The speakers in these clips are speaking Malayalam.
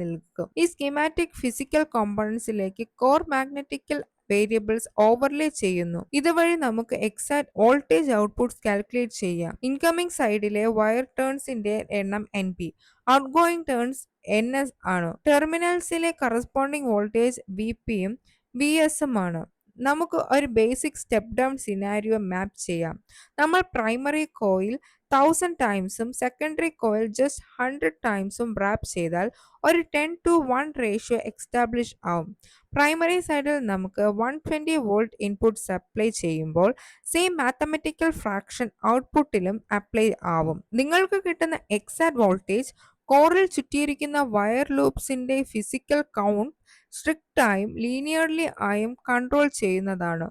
നിൽക്കും. ഈ സ്കീമാറ്റിക് ഫിസിക്കൽ കോമ്പണൻസിലേക്ക് കോർ മാഗ്നറ്റിക്കൽ വേരിയബിൾസ് ഓവർലേ ചെയ്യുന്നു. ഇതുവഴി നമുക്ക് എക്സാക്ട് വോൾട്ടേജ് ഔട്ട്പുട്ട്സ് കാൽക്കുലേറ്റ് ചെയ്യാം. ഇൻകമിംഗ് സൈഡിലെ വയർ ടേൺസിന്റെ എണ്ണം NP, outgoing turns NS ആണ്. ടെർമിനൽസിലെ കറസ്പോണ്ടിങ് വോൾട്ടേജ് VPയും VSഉം ആണ്. നമുക്ക് ഒരു basic step down scenario map ചെയ്യാം. നമ്മൾ പ്രൈമറി കോയിൽ 1000 ടൈംസും സെക്കൻഡറി കോയിൽ ജസ്റ്റ് 100 ടൈംസും റാപ്പ് ചെയ്താൽ ഒരു 10:1 റേഷ്യോ എക്സ്റ്റാബ്ലിഷ് ആവും. പ്രൈമറി സൈഡിൽ നമുക്ക് 120 വോൾട്ട് ഇൻപുട്ട് സപ്ലൈ ചെയ്യുമ്പോൾ സെയിം മാത്തമെറ്റിക്കൽ ഫ്രാക്ഷൻ ഔട്ട്പുട്ടിലും അപ്ലൈ ആവും. നിങ്ങൾക്ക് കിട്ടുന്ന എക്സാക്ട് വോൾട്ടേജ് കോറിൽ ചുറ്റിയിരിക്കുന്ന വയർ ലൂപ്സിന്റെ ഫിസിക്കൽ കൗണ്ട് സ്ട്രിക്റ്റ് ആയും ലീനിയർലി ആയും കൺട്രോൾ ചെയ്യുന്നതാണ്.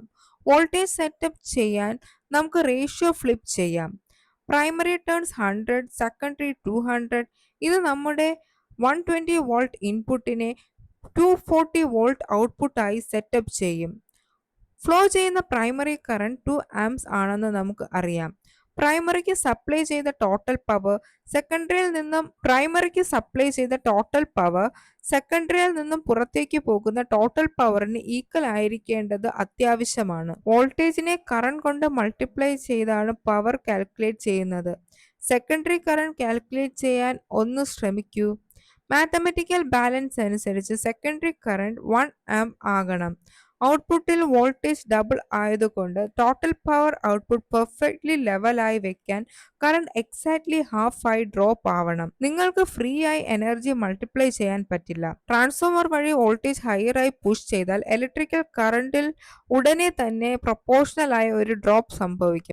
വോൾട്ടേജ് സെറ്റപ്പ് ചെയ്യാൻ നമുക്ക് റേഷ്യോ ഫ്ലിപ്പ് ചെയ്യാം. Primary turns 100, secondary 200. ഇത് നമ്മുടെ 120 വോൾട്ട് ഇൻപുട്ടിനെ 240 വോൾട്ട് ഔട്ട്പുട്ടായി സെറ്റപ്പ് ചെയ്യും. ഫ്ലോ ചെയ്യുന്ന പ്രൈമറി കറന്റ് 2 ആംപ്സ് ആണെന്ന് നമുക്ക് അറിയാം. പ്രൈമറിക്ക് സപ്ലൈ ചെയ്ത ടോട്ടൽ പവർ സെക്കൻഡറിയിൽ നിന്നും പുറത്തേക്ക് പോകുന്ന ടോട്ടൽ പവറിന് ഈക്വൽ ആയിരിക്കേണ്ടത് അത്യാവശ്യമാണ്. വോൾട്ടേജിനെ കറന്റ് കൊണ്ട് മൾട്ടിപ്ലൈ ചെയ്താണ് പവർ കാൽക്കുലേറ്റ് ചെയ്യുന്നത്. സെക്കൻഡറി കറന്റ് കാൽക്കുലേറ്റ് ചെയ്യാൻ ഒന്ന് ശ്രമിക്കൂ. മാത്തമെറ്റിക്കൽ ബാലൻസ് അനുസരിച്ച് സെക്കൻഡറി കറന്റ് 1 ആംപ് ആകണം. ഔട്ട്പുട്ടിൽ വോൾട്ടേജ് ഡബിൾ ആയതുകൊണ്ട് ടോട്ടൽ പവർ ഔട്ട്പുട്ട് പെർഫെക്റ്റ്ലി ലെവലായി വെക്കാൻ കറന്റ് എക്സാക്ട്ലി ഹാഫ് ആയി ഡ്രോപ്പ് ആവണം. നിങ്ങൾക്ക് ഫ്രീ ആയി എനർജി മൾട്ടിപ്ലൈ ചെയ്യാൻ പറ്റില്ല. ട്രാൻസ്ഫോമർ വഴി വോൾട്ടേജ് ഹയർ ആയി പുഷ് ചെയ്താൽ ഇലക്ട്രിക്കൽ കറന്റിൽ ഉടനെ തന്നെ പ്രൊപ്പോർഷണൽ ആയ ഒരു ഡ്രോപ്പ് സംഭവിക്കും.